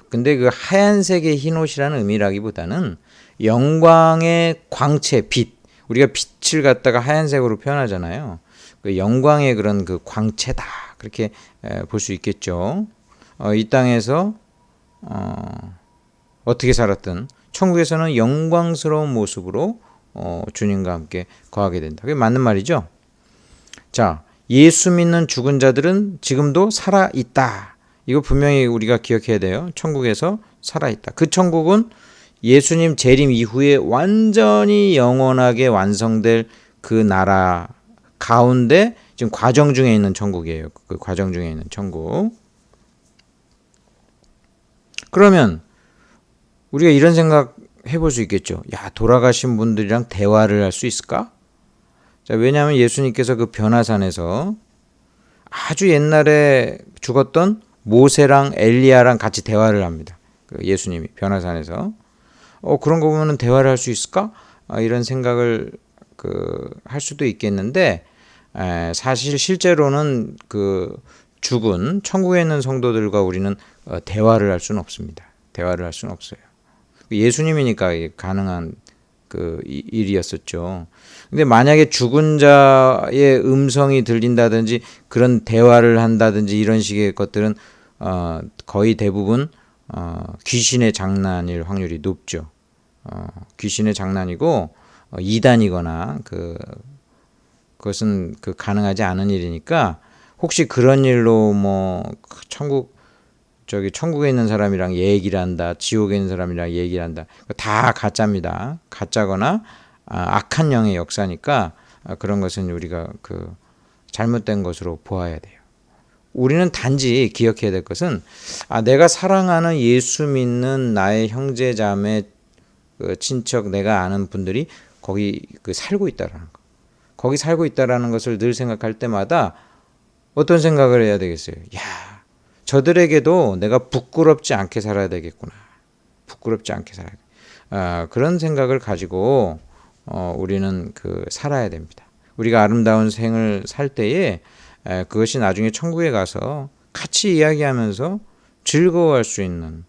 근데 그 하얀색의 흰 옷이라는 의미라기보다는 영광의 광채, 빛. 우리가 빛을 갖다가 하얀색으로 표현하잖아요. 그 영광의 그런 그 광채다. 그렇게 볼 수 있겠죠. 이 땅에서 어떻게 살았든 천국에서는 영광스러운 모습으로 주님과 함께 거하게 된다. 그게 맞는 말이죠. 자, 예수 믿는 죽은 자들은 지금도 살아 있다. 이거 분명히 우리가 기억해야 돼요. 천국에서 살아 있다. 그 천국은 예수님 재림 이후에 완전히 영원하게 완성될 그 나라 가운데 지금 과정 중에 있는 천국이에요. 그 과정 중에 있는 천국. 그러면 우리가 이런 생각 해볼 수 있겠죠. 야, 돌아가신 분들이랑 대화를 할 수 있을까? 자, 왜냐하면 예수님께서 그 변화산에서 아주 옛날에 죽었던 모세랑 엘리야랑 같이 대화를 합니다. 그 예수님이 변화산에서 그런 거 보면은 대화를 할 수 있을까? 이런 생각을 할 수도 있겠는데, 사실 실제로는 그 죽은 천국에 있는 성도들과 우리는 대화를 할 수는 없습니다. 대화를 할 수는 없어요. 예수님이니까 가능한 그 일이었었죠. 근데 만약에 죽은 자의 음성이 들린다든지 그런 대화를 한다든지 이런 식의 것들은 거의 대부분 귀신의 장난일 확률이 높죠. 귀신의 장난이고 이단이거나 그것은 가능하지 않은 일이니까, 혹시 그런 일로 뭐 천국에 있는 사람이랑 얘기를 한다, 지옥에 있는 사람이랑 얘기를 한다, 다 가짜입니다. 가짜거나 악한 영의 역사니까 그런 것은 우리가 잘못된 것으로 보아야 돼요. 우리는 단지 기억해야 될 것은 내가 사랑하는 예수 믿는 나의 형제 자매, 친척, 내가 아는 분들이 거기 살고 있다라는 거. 거기 살고 있다라는 것을 늘 생각할 때마다 어떤 생각을 해야 되겠어요? 야, 저들에게도 내가 부끄럽지 않게 살아야 되겠구나. 부끄럽지 않게 살아야 돼. 그런 생각을 가지고 우리는 살아야 됩니다. 우리가 아름다운 생을 살 때에 그것이 나중에 천국에 가서 같이 이야기하면서 즐거워할 수 있는,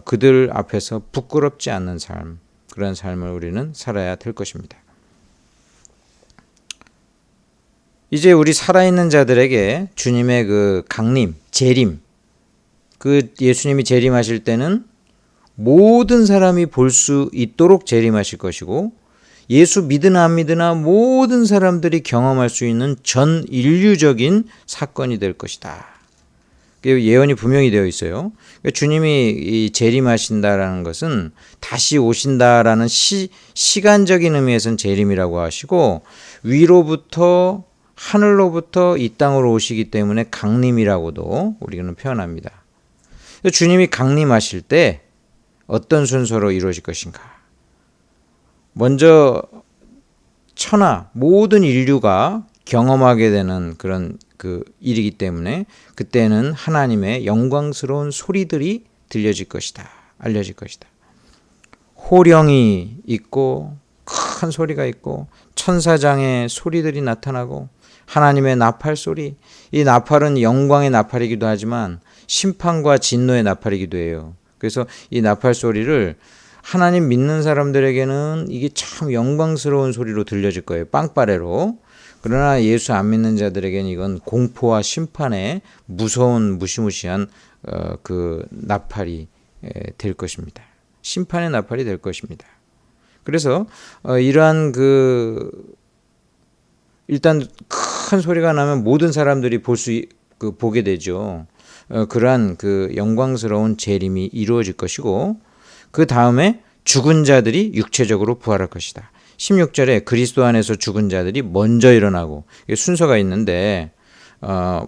그들 앞에서 부끄럽지 않는 삶, 그런 삶을 우리는 살아야 될 것입니다. 이제 우리 살아있는 자들에게 주님의 강림, 재림, 예수님이 재림하실 때는 모든 사람이 볼 수 있도록 재림하실 것이고, 예수 믿으나 안 믿으나 모든 사람들이 경험할 수 있는 전 인류적인 사건이 될 것이다. 예언이 분명히 되어 있어요. 주님이 재림하신다라는 것은 다시 오신다라는 시간적인 의미에서는 재림이라고 하시고, 위로부터 하늘로부터 이 땅으로 오시기 때문에 강림이라고도 우리는 표현합니다. 주님이 강림하실 때 어떤 순서로 이루어질 것인가? 먼저 모든 인류가 경험하게 되는 그런 일이기 때문에 그때는 하나님의 영광스러운 소리들이 들려질 것이다. 알려질 것이다. 호령이 있고 큰 소리가 있고 천사장의 소리들이 나타나고 하나님의 나팔 소리, 이 나팔은 영광의 나팔이기도 하지만 심판과 진노의 나팔이기도 해요. 그래서 이 나팔 소리를 하나님 믿는 사람들에게는 이게 참 영광스러운 소리로 들려질 거예요. 빵빠레로. 그러나 예수 안 믿는 자들에게는 이건 공포와 심판의 무서운 무시무시한 나팔이 될 것입니다. 심판의 나팔이 될 것입니다. 그래서 이러한 일단 큰 소리가 나면 모든 사람들이 보게 되죠. 그러한 그 영광스러운 재림이 이루어질 것이고, 그 다음에 죽은 자들이 육체적으로 부활할 것이다. 16절에 그리스도 안에서 죽은 자들이 먼저 일어나고, 이게 순서가 있는데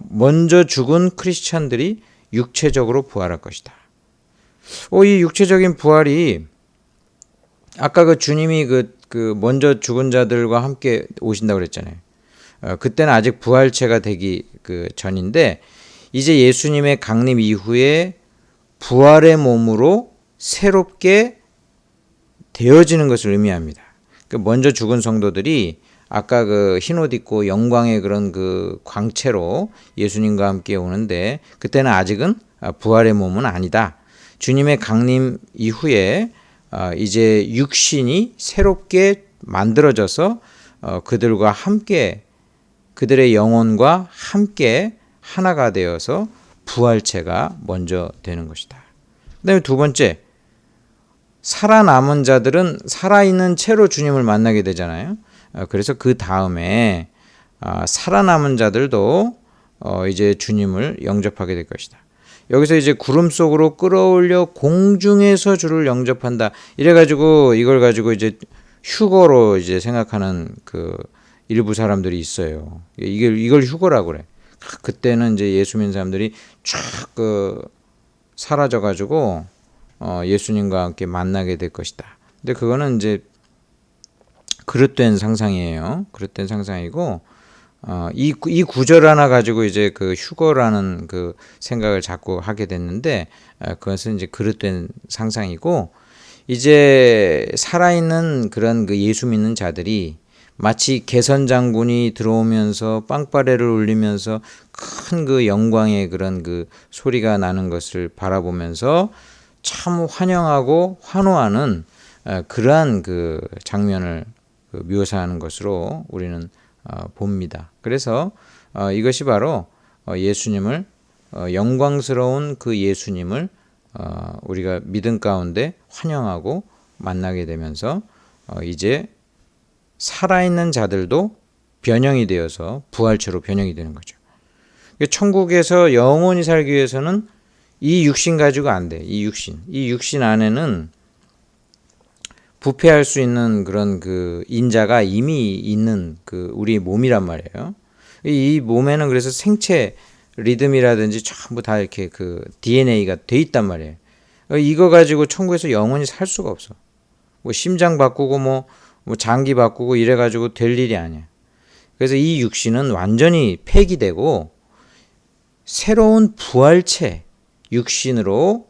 먼저 죽은 크리스찬들이 육체적으로 부활할 것이다. 이 육체적인 부활이 아까 그 주님이 그 먼저 죽은 자들과 함께 오신다고 그랬잖아요. 그때는 아직 부활체가 되기 그 전인데, 이제 예수님의 강림 이후에 부활의 몸으로 새롭게 되어지는 것을 의미합니다. 먼저 죽은 성도들이 아까 그 흰옷 입고 영광의 그런 그 광채로 예수님과 함께 오는데, 그때는 아직은 부활의 몸은 아니다. 주님의 강림 이후에 이제 육신이 새롭게 만들어져서 그들과 함께, 그들의 영혼과 함께 하나가 되어서 부활체가 먼저 되는 것이다. 그 다음에 두 번째, 살아남은 자들은 살아있는 채로 주님을 만나게 되잖아요. 그래서 그 다음에 살아남은 자들도 이제 주님을 영접하게 될 것이다. 여기서 이제 구름 속으로 끌어올려 공중에서 주를 영접한다. 이래가지고 이걸 가지고 이제 휴거로 이제 생각하는 그 일부 사람들이 있어요. 이걸 휴거라고 그래. 그때는 이제 예수 믿는 사람들이 쫙 그 사라져가지고 예수님과 함께 만나게 될 것이다. 근데 그거는 이제 그릇된 상상이에요. 그릇된 상상이고, 이 구절 하나 가지고 이제 그 휴거라는 그 생각을 자꾸 하게 됐는데, 그것은 이제 그릇된 상상이고, 이제 살아있는 그런 그 예수 믿는 자들이 마치 개선 장군이 들어오면서 빵빠레를 울리면서 큰 그 영광의 그런 그 소리가 나는 것을 바라보면서 참 환영하고 환호하는 그러한 그 장면을 묘사하는 것으로 우리는 봅니다. 그래서 이것이 바로 예수님을 영광스러운 그 예수님을 우리가 믿음 가운데 환영하고 만나게 되면서 이제 살아있는 자들도 변형이 되어서 부활체로 변형이 되는 거죠. 천국에서 영원히 살기 위해서는 이 육신 가지고 안 돼. 이 육신 안에는 부패할 수 있는 그런 그 인자가 이미 있는 그 우리 몸이란 말이에요. 이 몸에는 그래서 생체 리듬이라든지 전부 다 이렇게 그 DNA가 돼 있단 말이에요. 이거 가지고 천국에서 영원히 살 수가 없어. 뭐 심장 바꾸고 뭐 장기 바꾸고 이래가지고 될 일이 아니야. 그래서 이 육신은 완전히 폐기되고 새로운 부활체 육신으로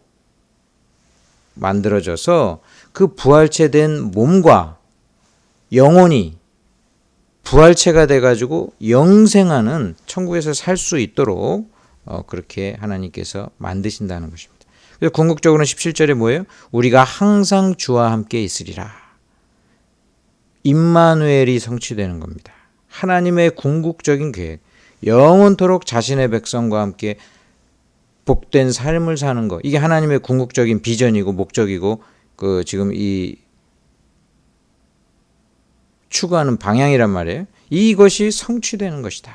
만들어져서 그 부활체된 몸과 영혼이 부활체가 돼가지고 영생하는 천국에서 살 수 있도록 그렇게 하나님께서 만드신다는 것입니다. 그래서 궁극적으로는 17절에 뭐예요? 우리가 항상 주와 함께 있으리라. 임마누엘이 성취되는 겁니다. 하나님의 궁극적인 계획, 영원토록 자신의 백성과 함께 복된 삶을 사는 것, 이게 하나님의 궁극적인 비전이고 목적이고 그 지금 이 추구하는 방향이란 말이에요. 이것이 성취되는 것이다.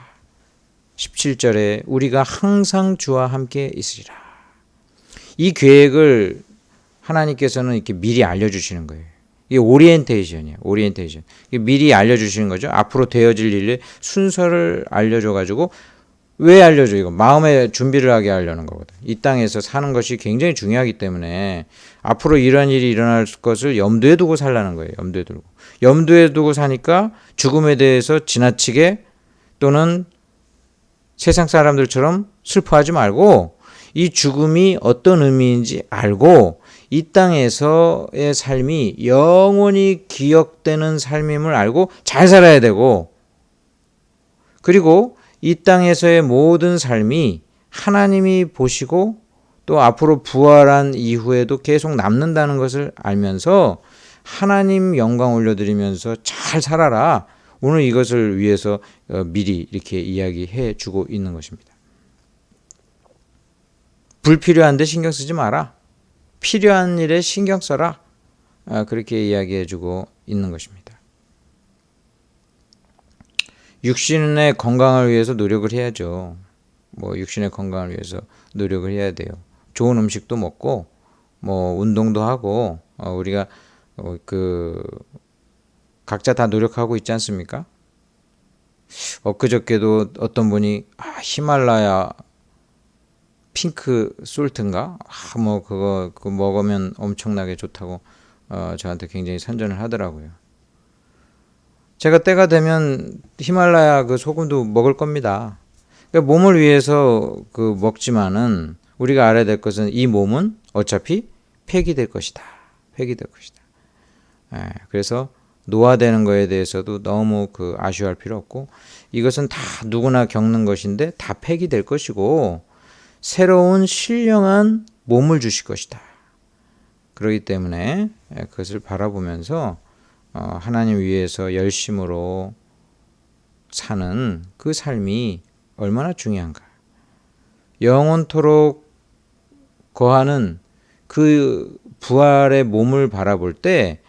17절에 우리가 항상 주와 함께 있으리라. 이 계획을 하나님께서는 이렇게 미리 알려주시는 거예요. 이게 오리엔테이션이에요. 오리엔테이션. 미리 알려주시는 거죠. 앞으로 되어질 일의 순서를 알려줘가지고, 왜 알려줘? 이거 마음의 준비를 하게 하려는 거거든. 이 땅에서 사는 것이 굉장히 중요하기 때문에 앞으로 이런 일이 일어날 것을 염두에 두고 살라는 거예요. 염두에 두고 사니까 죽음에 대해서 지나치게 또는 세상 사람들처럼 슬퍼하지 말고 이 죽음이 어떤 의미인지 알고 이 땅에서의 삶이 영원히 기억되는 삶임을 알고 잘 살아야 되고, 그리고 이 땅에서의 모든 삶이 하나님이 보시고 또 앞으로 부활한 이후에도 계속 남는다는 것을 알면서 하나님 영광 올려드리면서 잘 살아라. 오늘 이것을 위해서 미리 이렇게 이야기해 주고 있는 것입니다. 불필요한데 신경 쓰지 마라. 필요한 일에 신경 써라. 그렇게 이야기해 주고 있는 것입니다. 육신의 건강을 위해서 노력을 해야죠. 뭐 육신의 건강을 위해서 노력을 해야 돼요. 좋은 음식도 먹고 뭐 운동도 하고 우리가 그 각자 다 노력하고 있지 않습니까? 엊그저께도 어떤 분이 히말라야 핑크 솔트인가? 뭐 그거 먹으면 엄청나게 좋다고 저한테 굉장히 선전을 하더라고요. 제가 때가 되면 히말라야 그 소금도 먹을 겁니다. 그러니까 몸을 위해서 그 먹지만은 우리가 알아야 될 것은 이 몸은 어차피 폐기될 것이다. 폐기될 것이다. 그래서 노화되는 거에 대해서도 너무 그 아쉬워할 필요 없고 이것은 다 누구나 겪는 것인데 다 폐기될 것이고 새로운 신령한 몸을 주실 것이다. 그렇기 때문에 그것을 바라보면서 하나님 위해서 열심으로 사는 그 삶이 얼마나 중요한가. 영원토록 거하는 그 부활의 몸을 바라볼 때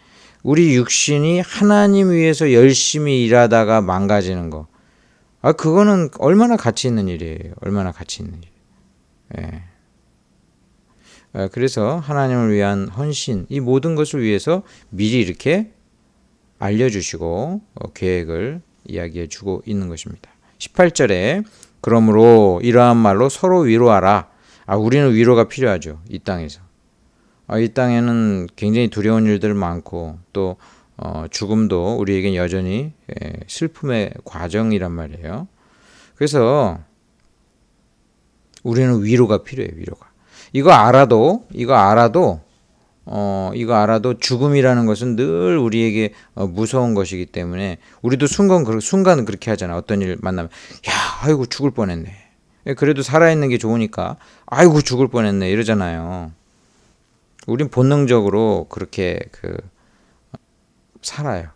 우리 육신이 하나님 위해서 열심히 일하다가 망가지는 거. 그거는 얼마나 가치 있는 일이에요. 얼마나 가치 있는 일. 그래서 하나님을 위한 헌신, 이 모든 것을 위해서 미리 이렇게 알려주시고 계획을 이야기해 주고 있는 것입니다. 18절에 그러므로 이러한 말로 서로 위로하라. 우리는 위로가 필요하죠. 이 땅에서. 이 땅에는 굉장히 두려운 일들 많고 또 죽음도 우리에겐 여전히 슬픔의 과정이란 말이에요. 그래서 우리는 위로가 필요해요. 위로가. 이거 알아도 죽음이라는 것은 늘 우리에게 무서운 것이기 때문에 우리도 순간 그렇게 하잖아. 어떤 일 만나면 아이고 죽을 뻔했네. 그래도 살아있는 게 좋으니까 아이고 죽을 뻔했네 이러잖아요. 우린 본능적으로 그렇게 살아요.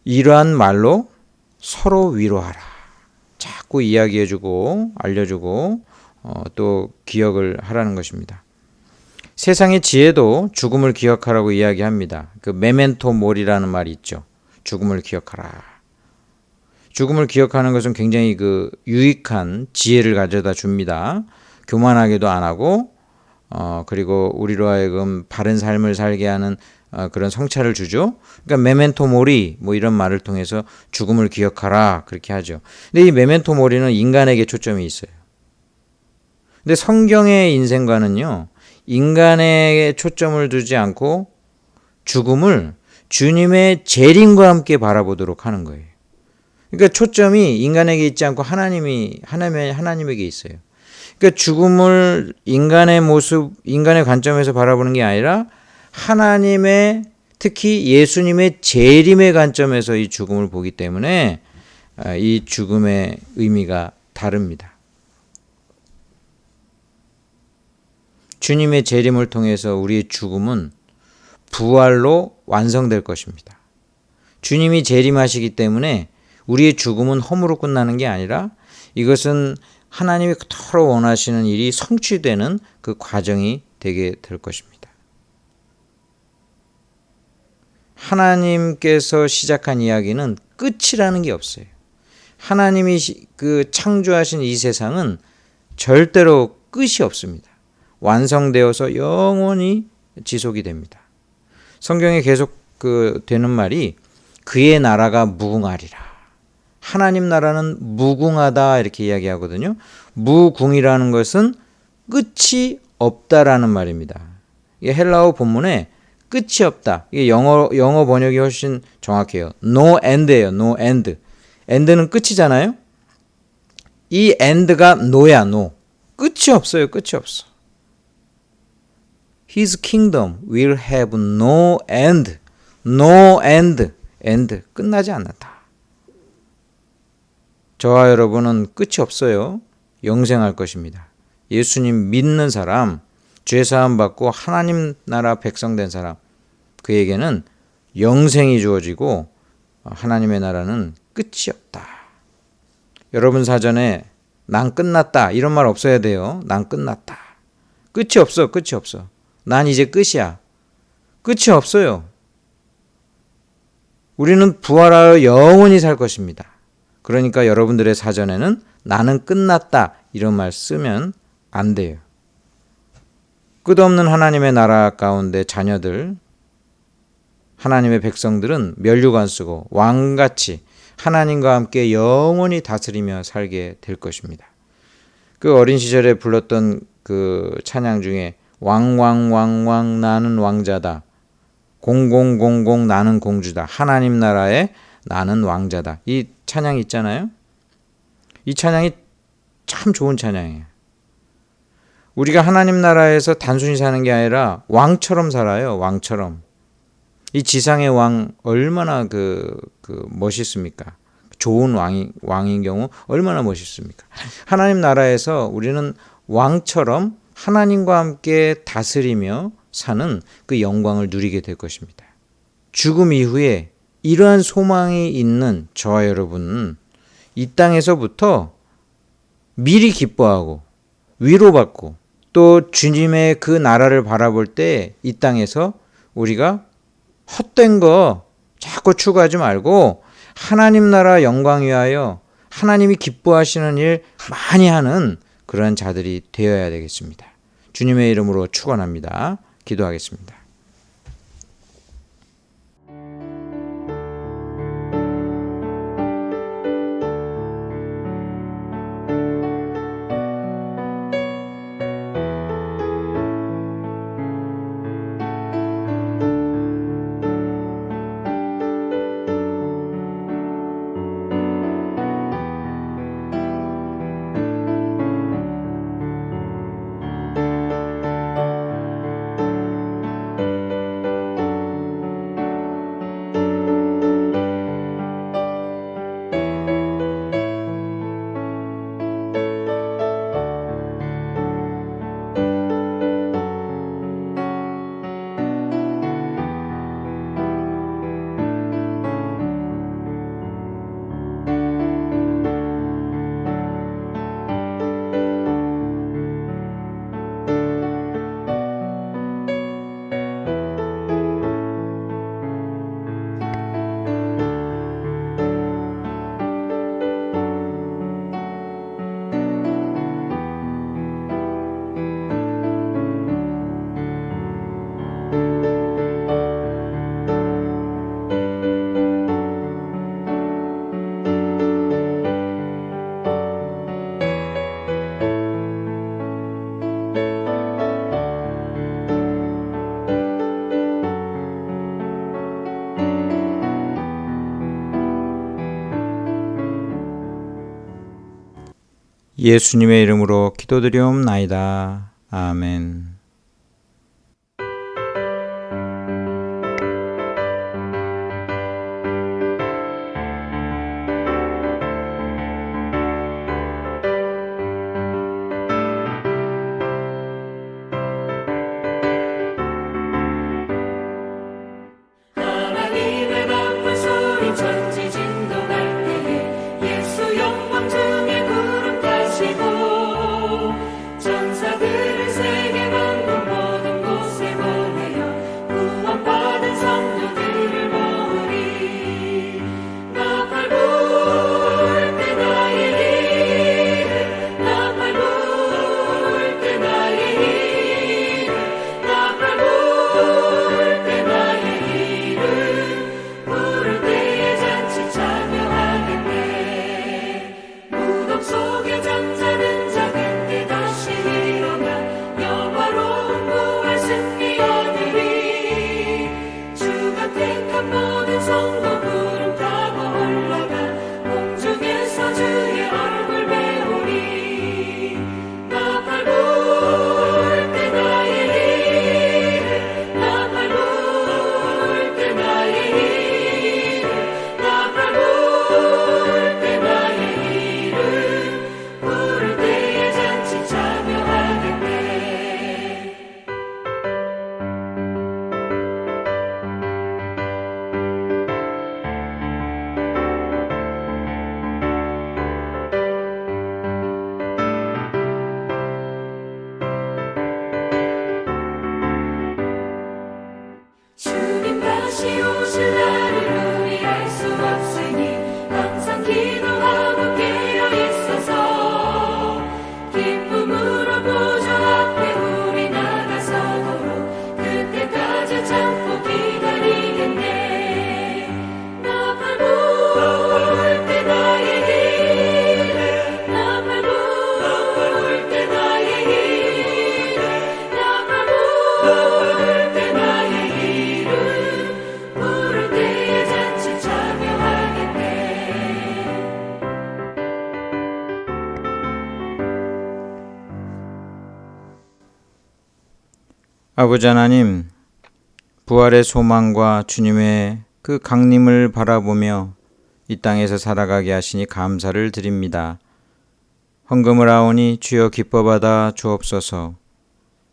이러한 말로 서로 위로하라. 자꾸 이야기해주고 알려주고 또 기억을 하라는 것입니다. 세상의 지혜도 죽음을 기억하라고 이야기합니다. 그 메멘토 모리라는 말이 있죠. 죽음을 기억하라. 죽음을 기억하는 것은 굉장히 유익한 지혜를 가져다 줍니다. 교만하게도 안 하고 그리고 우리로 하여금 바른 삶을 살게 하는 그런 성찰을 주죠. 그러니까 메멘토 모리 뭐 이런 말을 통해서 죽음을 기억하라 그렇게 하죠. 근데 이 메멘토 모리는 인간에게 초점이 있어요. 근데 성경의 인생관은요. 인간에게 초점을 두지 않고 죽음을 주님의 재림과 함께 바라보도록 하는 거예요. 그러니까 초점이 인간에게 있지 않고 하나님에게 있어요. 그러니까 죽음을 인간의 모습, 인간의 관점에서 바라보는 게 아니라 하나님의 특히 예수님의 재림의 관점에서 이 죽음을 보기 때문에 이 죽음의 의미가 다릅니다. 주님의 재림을 통해서 우리의 죽음은 부활로 완성될 것입니다. 주님이 재림하시기 때문에 우리의 죽음은 허무로 끝나는 게 아니라 이것은 하나님이 그토록 원하시는 일이 성취되는 그 과정이 되게 될 것입니다. 하나님께서 시작한 이야기는 끝이라는 게 없어요. 하나님이 창조하신 이 세상은 절대로 끝이 없습니다. 완성되어서 영원히 지속이 됩니다. 성경에 계속 되는 말이 그의 나라가 무궁하리라. 하나님 나라는 무궁하다 이렇게 이야기하거든요. 무궁이라는 것은 끝이 없다라는 말입니다. 이게 헬라어 본문에 끝이 없다. 이게 영어 번역이 훨씬 정확해요. No end예요. No end. end는 끝이잖아요. 이 end가 no야. no. 끝이 없어요. 끝이 없어. His kingdom will have no end. No end. end. 끝나지 않는다. 저와 여러분은 끝이 없어요. 영생할 것입니다. 예수님 믿는 사람, 죄사함 받고 하나님 나라 백성된 사람, 그에게는 영생이 주어지고 하나님의 나라는 끝이 없다. 여러분 사전에 난 끝났다 이런 말 없어야 돼요. 난 끝났다. 끝이 없어. 끝이 없어. 난 이제 끝이야. 끝이 없어요. 우리는 부활하여 영원히 살 것입니다. 그러니까 여러분들의 사전에는 나는 끝났다 이런 말 쓰면 안 돼요. 끝없는 하나님의 나라 가운데 자녀들, 하나님의 백성들은 면류관 쓰고 왕같이 하나님과 함께 영원히 다스리며 살게 될 것입니다. 그 어린 시절에 불렀던 그 찬양 중에 왕왕왕왕 나는 왕자다. 공공공공 나는 공주다. 하나님 나라에 나는 왕자다. 이 찬양이 있잖아요. 이 찬양이 참 좋은 찬양이에요. 우리가 하나님 나라에서 단순히 사는 게 아니라 왕처럼 살아요. 왕처럼. 이 지상의 왕 얼마나 멋있습니까? 좋은 왕인 경우 얼마나 멋있습니까? 하나님 나라에서 우리는 왕처럼 하나님과 함께 다스리며 사는 그 영광을 누리게 될 것입니다. 죽음 이후에 이러한 소망이 있는 저와 여러분은 이 땅에서부터 미리 기뻐하고 위로받고 또 주님의 그 나라를 바라볼 때 이 땅에서 우리가 헛된 거 자꾸 추구하지 말고 하나님 나라 영광 위하여 하나님이 기뻐하시는 일 많이 하는 그런 자들이 되어야 되겠습니다. 주님의 이름으로 축원합니다. 기도하겠습니다. 예수님의 이름으로 기도드리옵나이다. 아멘. 하나님의 나쁜 소리 천지 진동할 때에 예수 영광 중에 구름 타시고 전사들을 세계 방 아버지 하나님, 부활의 소망과 주님의 그 강림을 바라보며 이 땅에서 살아가게 하시니 감사를 드립니다. 헌금을 하오니 주여 기뻐 받아 주옵소서.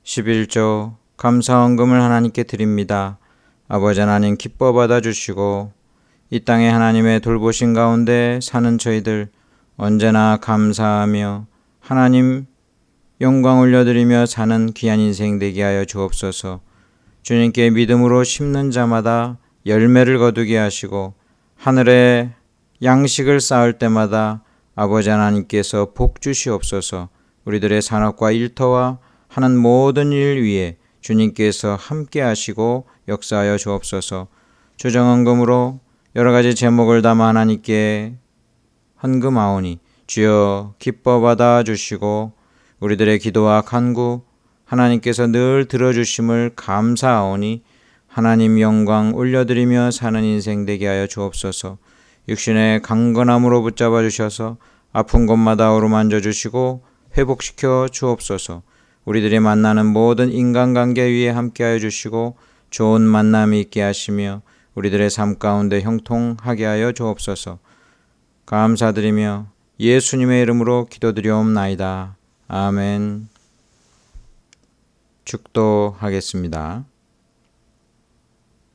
11조 감사 헌금을 하나님께 드립니다. 아버지 하나님 기뻐 받아 주시고 이 땅에 하나님의 돌보신 가운데 사는 저희들 언제나 감사하며 하나님 영광 올려드리며 사는 귀한 인생 되게 하여 주옵소서. 주님께 믿음으로 심는 자마다 열매를 거두게 하시고 하늘에 양식을 쌓을 때마다 아버지 하나님께서 복 주시옵소서. 우리들의 산업과 일터와 하는 모든 일 위에 주님께서 함께 하시고 역사하여 주옵소서. 주정헌금으로 여러 가지 제목을 담아 하나님께 헌금하오니 주여 기뻐 받아 주시고 우리들의 기도와 간구 하나님께서 늘 들어주심을 감사하오니 하나님 영광 올려드리며 사는 인생 되게 하여 주옵소서. 육신의 강건함으로 붙잡아 주셔서 아픈 곳마다 어루만져 주시고 회복시켜 주옵소서. 우리들이 만나는 모든 인간관계 위에 함께하여 주시고 좋은 만남이 있게 하시며 우리들의 삶 가운데 형통하게 하여 주옵소서. 감사드리며 예수님의 이름으로 기도드리옵나이다. 아멘. 축도하겠습니다.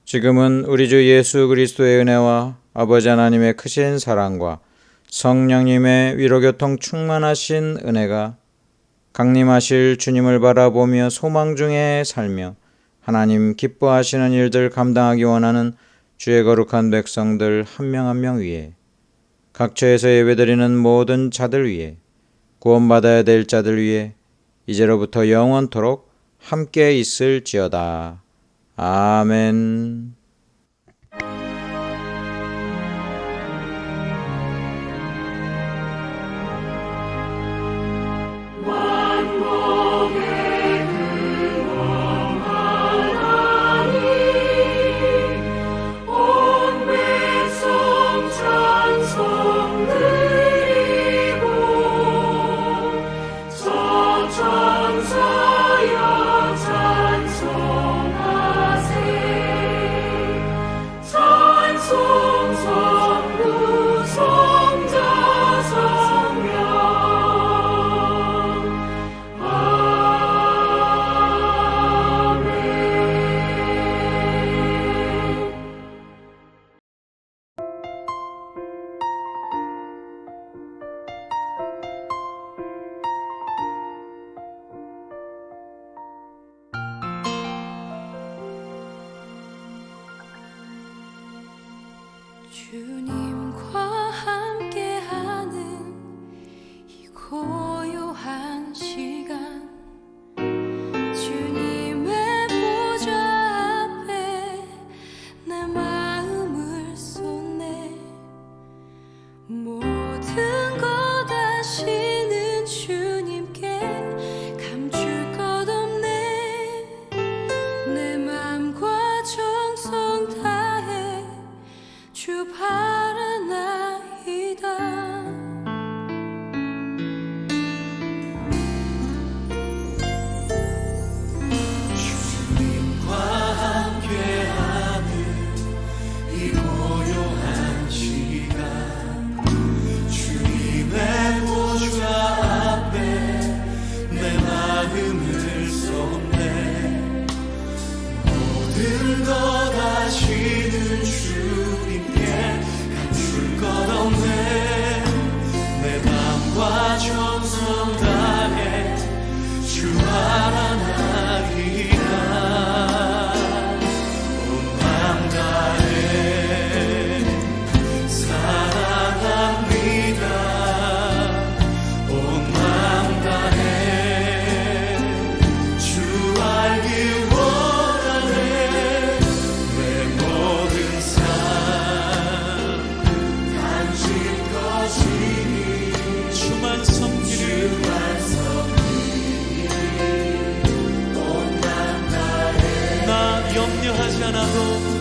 지금은 우리 주 예수 그리스도의 은혜와 아버지 하나님의 크신 사랑과 성령님의 위로교통 충만하신 은혜가 강림하실 주님을 바라보며 소망 중에 살며 하나님 기뻐하시는 일들 감당하기 원하는 주의 거룩한 백성들 한 명 한 명 위에 각처에서 예배드리는 모든 자들 위에 구원받아야 될 자들 위에 이제로부터 영원토록 함께 있을지어다. 아멘. 주님과 함께하는 이 고요한 시간 주님의 보좌 앞에 내 마음을 쏟네 모든 것 아시는 주님께 감출 것 없네 내 맘과 정성 다해 주 바라나이다. 주님과 함께하는 이 고요한 시간 주님의 보좌 앞에 내 마음을 쏟네 모든 것 아시는 주님께 감출 것 없네 내 맘과 정성 다해 주 바라나이다 온 맘 다해 사랑합니다 온 맘 다해 주 알기 원하네 내 모든 삶 당신 것이니 주만 섬기리 나 염려하지 않아도